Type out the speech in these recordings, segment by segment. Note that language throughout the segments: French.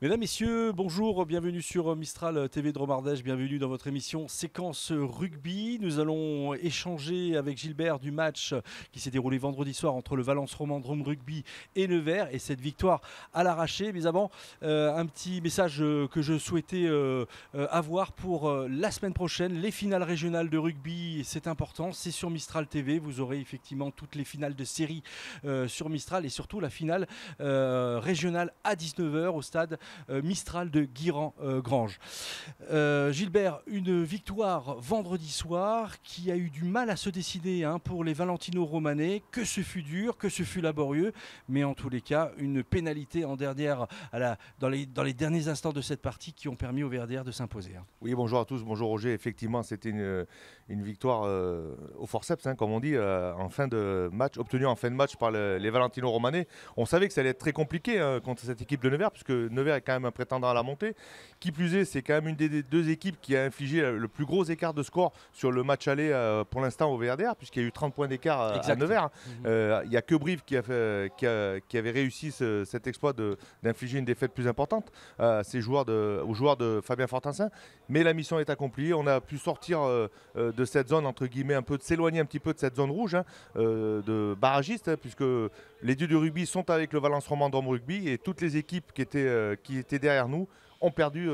Mesdames, Messieurs, bonjour, bienvenue sur Mistral TV de Romardèche, bienvenue dans votre émission Séquence Rugby. Nous allons échanger avec Gilbert du match qui s'est déroulé vendredi soir entre le Valence Romandrum Rugby et Nevers et cette victoire à l'arraché. Mais avant, un petit message que je souhaitais avoir pour la semaine prochaine. Les finales régionales de rugby, c'est important, c'est sur Mistral TV. Vous aurez effectivement toutes les finales de série sur Mistral et surtout la finale régionale à 19h au stade Mistral de Guiran-Granges. Gilbert, une victoire vendredi soir qui a eu du mal à se décider pour les Valentino Romanais, que ce fut dur, que ce fut laborieux, mais en tous les cas, une pénalité en dernière dans les derniers instants de cette partie qui ont permis au VRDR de s'imposer. Oui, bonjour à tous, bonjour Roger. Effectivement, c'était une victoire au forceps, comme on dit, en fin de match, obtenue en fin de match par les Valentino Romanais. On savait que ça allait être très compliqué contre cette équipe de Nevers, puisque Nevers est quand même un prétendant à la montée. Qui plus est, c'est quand même une des deux équipes qui a infligé le plus gros écart de score sur le match aller pour l'instant au VRDR, puisqu'il y a eu 30 points d'écart à Nevers. Il n'y a que Brive qui avait réussi cet exploit d'infliger une défaite plus importante aux joueurs de Fabien Fortassin. Mais la mission est accomplie. On a pu sortir de cette zone, entre guillemets, de s'éloigner un petit peu de cette zone rouge de barragiste, puisque les dieux du rugby sont avec le Valence Romandrum Rugby et toutes les équipes qui étaient derrière nous ont perdu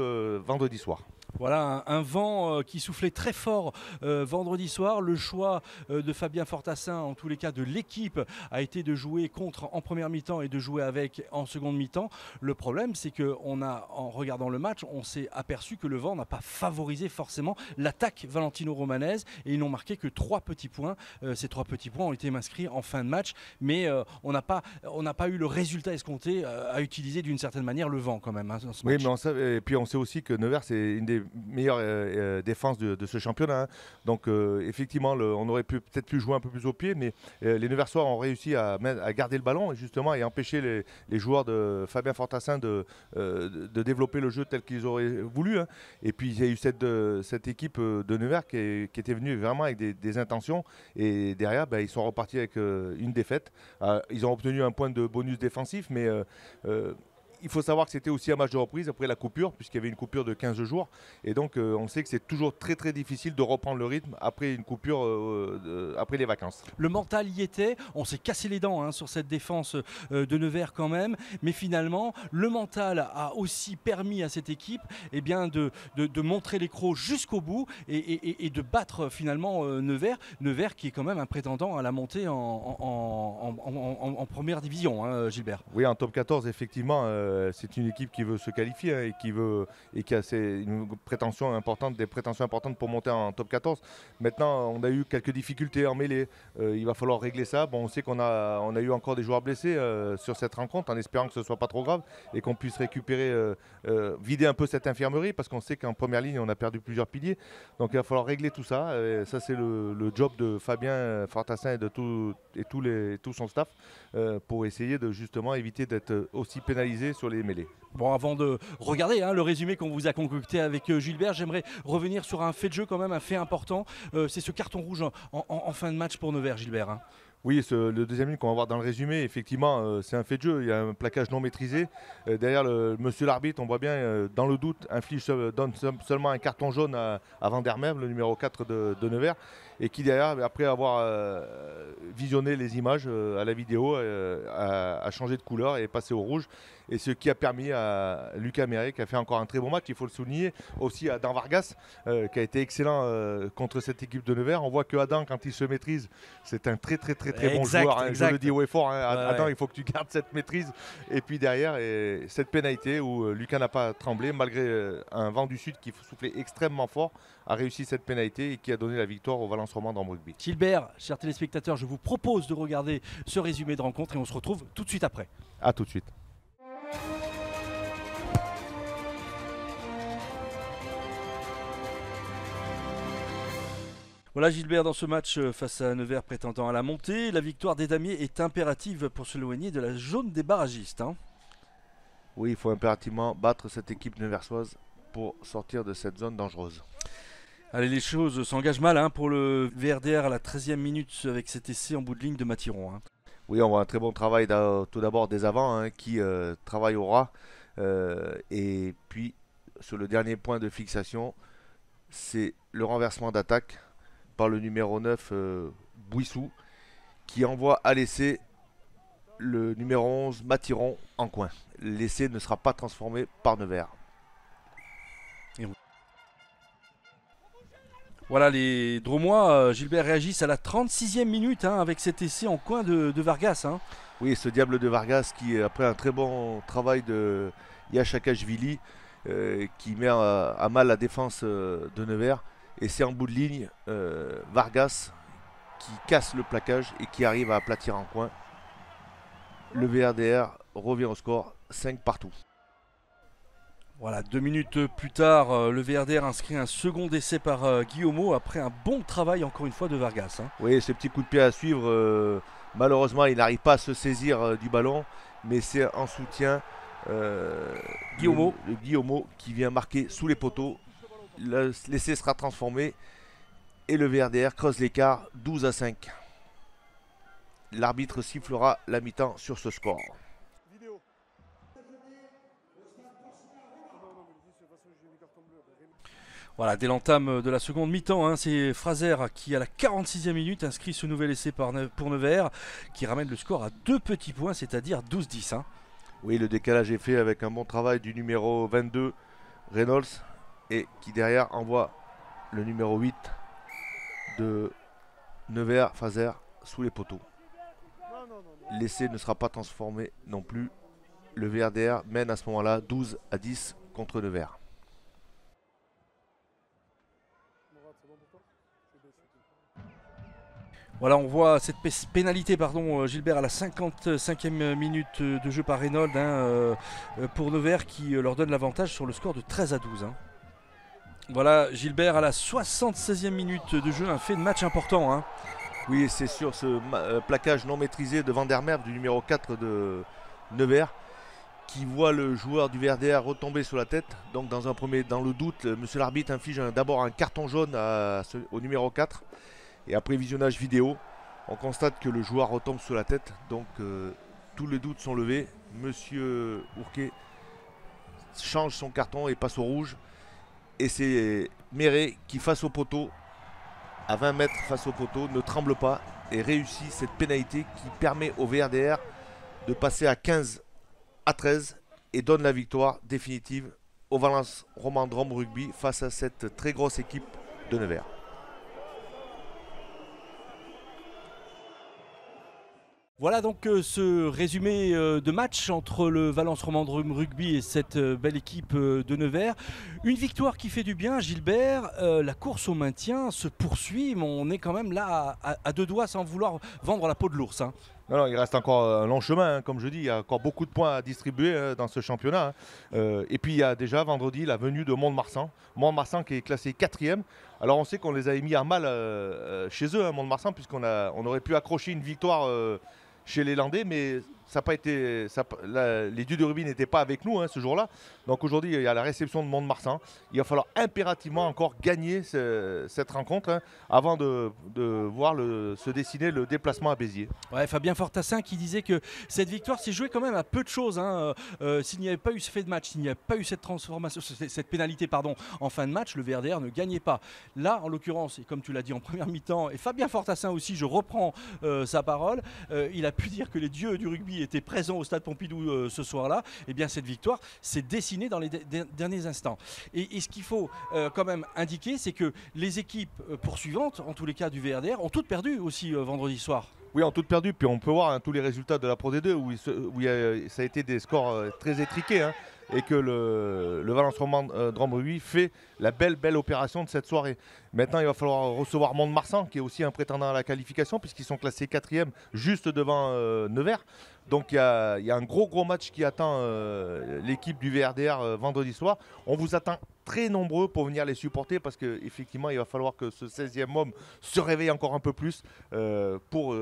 vendredi soir. Voilà, un vent qui soufflait très fort vendredi soir. Le choix de Fabien Fortassin, en tous les cas de l'équipe, a été de jouer contre en première mi-temps et de jouer avec en seconde mi-temps. Le problème, c'est en regardant le match, on s'est aperçu que le vent n'a pas favorisé forcément l'attaque valentino-romanaise et ils n'ont marqué que 3 petits points. Ces 3 petits points ont été inscrits en fin de match, mais on n'a pas eu le résultat escompté à utiliser d'une certaine manière le vent quand même dans ce match. Oui, mais et puis on sait aussi que Nevers, c'est une des meilleures défenses de ce championnat. Donc effectivement, on aurait peut-être pu jouer un peu plus au pied, mais les Neversois ont réussi à garder le ballon et justement et empêcher les joueurs de Fabien Fortassin de développer le jeu tel qu'ils auraient voulu. Et puis il y a eu cette équipe de Nevers qui était venue vraiment avec des intentions et derrière ils sont repartis avec une défaite. Ils ont obtenu un point de bonus défensif, mais il faut savoir que c'était aussi un match de reprise après la coupure, puisqu'il y avait une coupure de 15 jours. Et donc, on sait que c'est toujours très très difficile de reprendre le rythme après une coupure, après les vacances. Le mental y était. On s'est cassé les dents sur cette défense de Nevers quand même. Mais finalement, le mental a aussi permis à cette équipe de montrer les crocs jusqu'au bout et de battre finalement Nevers. Nevers qui est quand même un prétendant à la montée en première division, Gilbert. Oui, en top 14, effectivement. C'est une équipe qui veut se qualifier et qui a des prétentions importantes pour monter en top 14. Maintenant, on a eu quelques difficultés en mêlée. Il va falloir régler ça. Bon, on sait qu'on a eu encore des joueurs blessés sur cette rencontre, en espérant que ce ne soit pas trop grave et qu'on puisse vider un peu cette infirmerie, parce qu'on sait qu'en première ligne, on a perdu plusieurs piliers. Donc, il va falloir régler tout ça. Ça, c'est le job de Fabien Fortassin et de tout son staff pour essayer de justement éviter d'être aussi pénalisé sur les mêlées. Bon, avant de regarder le résumé qu'on vous a concocté avec Gilbert, j'aimerais revenir sur un fait de jeu quand même, un fait important. C'est ce carton rouge en fin de match pour Nevers, Gilbert. Oui, le deuxième ligne qu'on va voir dans le résumé, effectivement, c'est un fait de jeu. Il y a un plaquage non maîtrisé. Derrière, monsieur l'arbitre, on voit bien, dans le doute, donne seulement un carton jaune à Van der Merwe, le numéro 4 de Nevers, et qui derrière, après avoir visionné les images à la vidéo, a changé de couleur et est passé au rouge. Et ce qui a permis à Lucas Méret, qui a fait encore un très bon match, il faut le souligner, aussi à Adam Vargas, qui a été excellent contre cette équipe de Nevers. On voit que Adam, quand il se maîtrise, c'est un très bon joueur. Je le dis haut et fort. Adam, il faut que tu gardes cette maîtrise. Et puis derrière, cette pénalité où Lucas n'a pas tremblé, malgré un vent du sud qui soufflait extrêmement fort, a réussi cette pénalité et qui a donné la victoire au Valence Romandrum Rugby. Gilbert, chers téléspectateurs, je vous propose de regarder ce résumé de rencontre et on se retrouve tout de suite après. A tout de suite. Voilà Gilbert, dans ce match face à Nevers prétendant à la montée, la victoire des Damiers est impérative pour s'éloigner de la zone des barragistes. Oui, il faut impérativement battre cette équipe neversoise pour sortir de cette zone dangereuse. Allez, les choses s'engagent mal pour le VRDR à la 13e minute avec cet essai en bout de ligne de Mathiron. Oui, on voit un très bon travail tout d'abord des avants qui travaillent au ras Et puis, sur le dernier point de fixation, c'est le renversement d'attaque par le numéro 9, Bouissou, qui envoie à l'essai le numéro 11, Mathiron, en coin. L'essai ne sera pas transformé par Nevers. Voilà, les Dromois, Gilbert, réagissent à la 36e minute avec cet essai en coin de Vargas. Oui, ce diable de Vargas qui, après un très bon travail de Yachakashvili, qui met à mal la défense de Nevers. Et c'est en bout de ligne Vargas qui casse le plaquage et qui arrive à aplatir en coin. Le VRDR revient au score 5 partout. Voilà, 2 minutes plus tard, le VRDR inscrit un second essai par Guillaumeau après un bon travail encore une fois de Vargas. Oui, ce petit coup de pied à suivre, malheureusement il n'arrive pas à se saisir du ballon, mais c'est en soutien Guillaumeau. Le Guillaumo qui vient marquer sous les poteaux. L'essai sera transformé et le VRDR creuse l'écart 12-5. L'arbitre sifflera la mi-temps sur ce score. Voilà, dès l'entame de la seconde mi-temps, c'est Fraser qui à la 46e minute inscrit ce nouvel essai pour Nevers, qui ramène le score à 2 petits points, c'est-à-dire 12-10. Oui, le décalage est fait avec un bon travail du numéro 22, Reynolds, et qui derrière envoie le numéro 8 de Nevers, Fraser, sous les poteaux. L'essai ne sera pas transformé non plus. Le VRDR mène à ce moment-là 12-10 contre Nevers. Voilà, on voit cette pénalité, Gilbert, à la 55e minute de jeu par Reynolds pour Nevers qui leur donne l'avantage sur le score de 13-12. Voilà, Gilbert, à la 76e minute de jeu, un fait de match important. Oui, c'est sur ce plaquage non maîtrisé de Van der Merwe du numéro 4 de Nevers qui voit le joueur du VRDR retomber sur la tête. Donc dans le doute, monsieur l'arbitre inflige d'abord un carton jaune au numéro 4. Et après visionnage vidéo, on constate que le joueur retombe sur la tête. Donc tous les doutes sont levés. Monsieur Ourquet change son carton et passe au rouge. Et c'est Méré qui, face au poteau, à 20 mètres face au poteau, ne tremble pas et réussit cette pénalité qui permet au VRDR de passer à 15-13 et donne la victoire définitive au Valence Romandrome Rugby face à cette très grosse équipe de Nevers. Voilà donc ce résumé de match entre le Valence Romandrome Rugby et cette belle équipe de Nevers. Une victoire qui fait du bien, Gilbert. La course au maintien se poursuit, mais on est quand même là à deux doigts sans vouloir vendre la peau de l'ours. Non, il reste encore un long chemin, comme je dis, il y a encore beaucoup de points à distribuer dans ce championnat. Et puis il y a déjà vendredi la venue de Mont-de-Marsan. Mont-de-Marsan qui est classé 4e. Alors on sait qu'on les avait mis à mal chez eux, Mont-de-Marsan, puisqu'on aurait pu accrocher une victoire chez les Landais, mais ça n'a pas été, les dieux de rugby n'étaient pas avec nous ce jour-là. Donc aujourd'hui, il y a la réception de Mont-de-Marsan. Il va falloir impérativement encore gagner cette rencontre avant de voir se dessiner le déplacement à Béziers. Ouais, Fabien Fortassin qui disait que cette victoire s'est jouée quand même à peu de choses. S'il n'y avait pas eu ce fait de match, s'il n'y avait pas eu cette transformation, cette pénalité en fin de match, le VRDR ne gagnait pas. Là, en l'occurrence, et comme tu l'as dit en première mi-temps, et Fabien Fortassin aussi, je reprends sa parole, il a pu dire que les dieux du rugby étaient présents au stade Pompidou ce soir-là. Et bien cette victoire s'est dessinée dans les derniers instants. Et ce qu'il faut quand même indiquer, c'est que les équipes poursuivantes, en tous les cas du VRDR, ont toutes perdu aussi vendredi soir. Oui, ont toutes perdu. Puis on peut voir tous les résultats de la Pro D2 où ça a été des scores très étriqués. Et que le Valence Romandrome Rugby fait la belle opération de cette soirée. Maintenant, il va falloir recevoir Mont-de-Marsan, qui est aussi un prétendant à la qualification, puisqu'ils sont classés 4e, juste devant Nevers. Donc il y a un gros match qui attend l'équipe du VRDR vendredi soir. On vous attend très nombreux pour venir les supporter, parce qu'effectivement, il va falloir que ce 16e homme se réveille encore un peu plus pour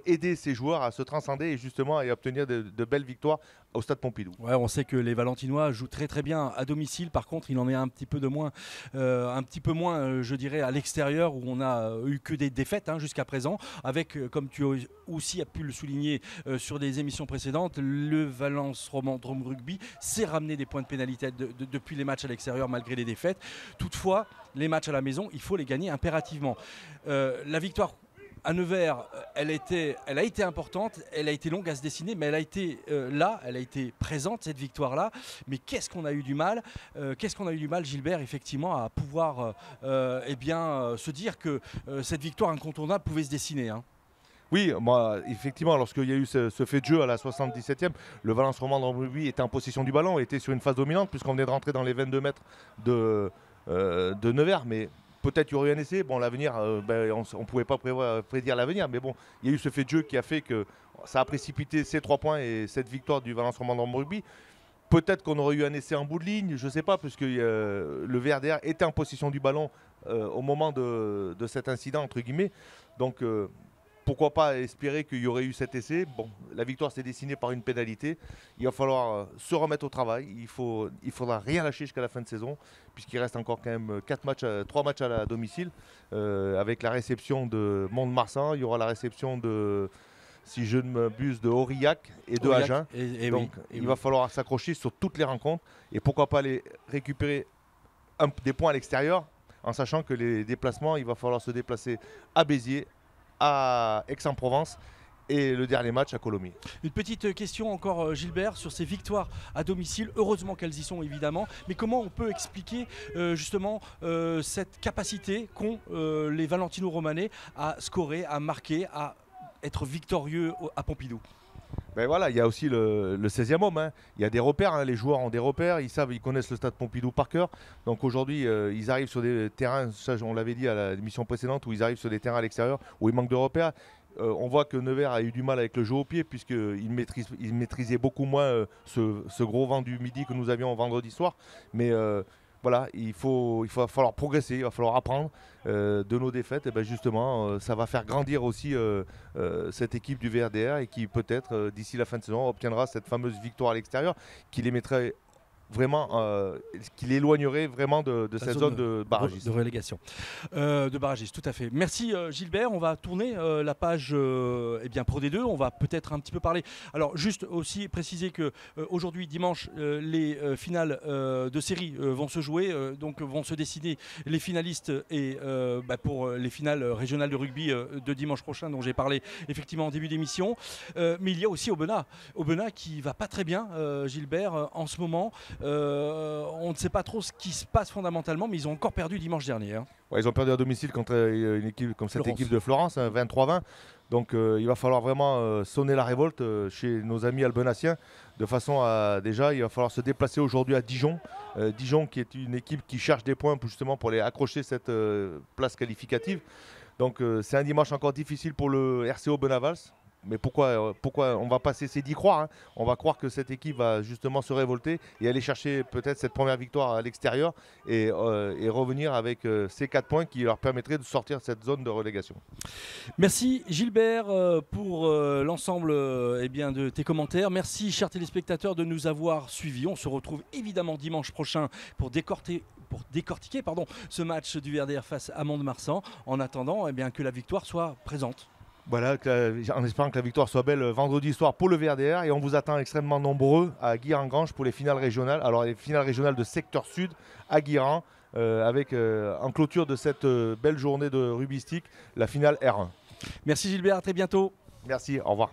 aider ses joueurs à se transcender et justement à obtenir de belles victoires au stade Pompidou. Ouais, on sait que les Valentinois jouent très bien à domicile. Par contre, il en est un petit peu moins, je je dirais, à l'extérieur où on n'a eu que des défaites jusqu'à présent, avec, comme tu aussi as pu le souligner sur des émissions précédentes, le Valence Romandrome Rugby s'est ramené des points de pénalité depuis les matchs à l'extérieur malgré les défaites. Toutefois, les matchs à la maison, il faut les gagner impérativement. La victoire à Nevers, elle a été importante, elle a été longue à se dessiner, mais elle a été là, elle a été présente cette victoire-là. Mais qu'est-ce qu'on a eu du mal Gilbert, effectivement, à pouvoir se dire que cette victoire incontournable pouvait se dessiner. Oui, moi, effectivement, lorsqu'il y a eu ce fait de jeu à la 77e, le Valence Romandrome Rugby était en possession du ballon, était sur une phase dominante, puisqu'on venait de rentrer dans les 22 mètres de Nevers. Mais peut-être qu'il y aurait eu un essai. Bon, l'avenir, on ne pouvait pas prédire l'avenir. Mais bon, il y a eu ce fait de jeu qui a fait que ça a précipité ces 3 points et cette victoire du Valence Romandrome Rugby. Peut-être qu'on aurait eu un essai en bout de ligne, je ne sais pas, puisque le VRDR était en possession du ballon au moment de cet incident, entre guillemets. Donc, pourquoi pas espérer qu'il y aurait eu cet essai. Bon, la victoire s'est dessinée par une pénalité. Il va falloir se remettre au travail. Il faudra rien lâcher jusqu'à la fin de saison, puisqu'il reste encore quand même 3 matchs à la domicile, avec la réception de Mont-de-Marsan. Il y aura la réception de, si je ne m'abuse, de Aurillac et de Agen. Donc il va falloir s'accrocher sur toutes les rencontres et pourquoi pas aller récupérer des points à l'extérieur, en sachant que les déplacements, il va falloir se déplacer à Béziers, à Aix-en-Provence et le dernier match à Colomiers. Une petite question encore, Gilbert, sur ces victoires à domicile. Heureusement qu'elles y sont, évidemment. Mais comment on peut expliquer justement cette capacité qu'ont les Valentino-Romanais à scorer, à marquer, à être victorieux à Pompidou? Ben voilà, il y a aussi le 16e homme. Il y a des repères, les joueurs ont des repères, ils connaissent le stade Pompidou par cœur. Donc aujourd'hui, ils arrivent sur des terrains, ça on l'avait dit à l'émission précédente, où ils arrivent sur des terrains à l'extérieur, où il manque de repères. On voit que Nevers a eu du mal avec le jeu au pied, puisqu'il maîtrisait beaucoup moins ce gros vent du midi que nous avions vendredi soir. Mais voilà, il va falloir progresser, il va falloir apprendre de nos défaites. Et ben justement, ça va faire grandir aussi cette équipe du VRDR et qui peut-être d'ici la fin de saison obtiendra cette fameuse victoire à l'extérieur qui les mettrait vraiment, qui l'éloignerait vraiment de cette zone de barragiste. De relégation. De barragiste, tout à fait. Merci Gilbert. On va tourner la page Pro D2. On va peut-être un petit peu parler. Alors, juste aussi préciser que aujourd'hui, dimanche, les finales de série vont se jouer. Donc, vont se décider les finalistes et pour les finales régionales de rugby de dimanche prochain, dont j'ai parlé effectivement en début d'émission. Mais il y a aussi Aubenas. Aubenas qui va pas très bien, Gilbert, en ce moment. On ne sait pas trop ce qui se passe fondamentalement, mais ils ont encore perdu dimanche dernier. Ouais, ils ont perdu à domicile contre une équipe comme cette équipe de Florence, 23-20. Donc il va falloir vraiment sonner la révolte chez nos amis albenaciens, de façon à déjà, il va falloir se déplacer aujourd'hui à Dijon. Dijon qui est une équipe qui cherche des points justement pour les accrocher cette place qualificative. Donc c'est un dimanche encore difficile pour le RCO Benavals. Mais pourquoi on va pas cesser d'y croire, On va croire que cette équipe va justement se révolter et aller chercher peut-être cette première victoire à l'extérieur et revenir avec ces 4 points qui leur permettraient de sortir de cette zone de relégation. Merci Gilbert pour l'ensemble de tes commentaires. Merci chers téléspectateurs de nous avoir suivis. On se retrouve évidemment dimanche prochain pour décortiquer ce match du VRDR face à Mont-de-Marsan. En attendant que la victoire soit présente. Voilà, en espérant que la victoire soit belle vendredi soir pour le VRDR et on vous attend extrêmement nombreux à Guiran-Grange pour les finales régionales. Alors les finales régionales de secteur sud à Guiran avec en clôture de cette belle journée de rugbyistique, la finale R1. Merci Gilbert, à très bientôt. Merci, au revoir.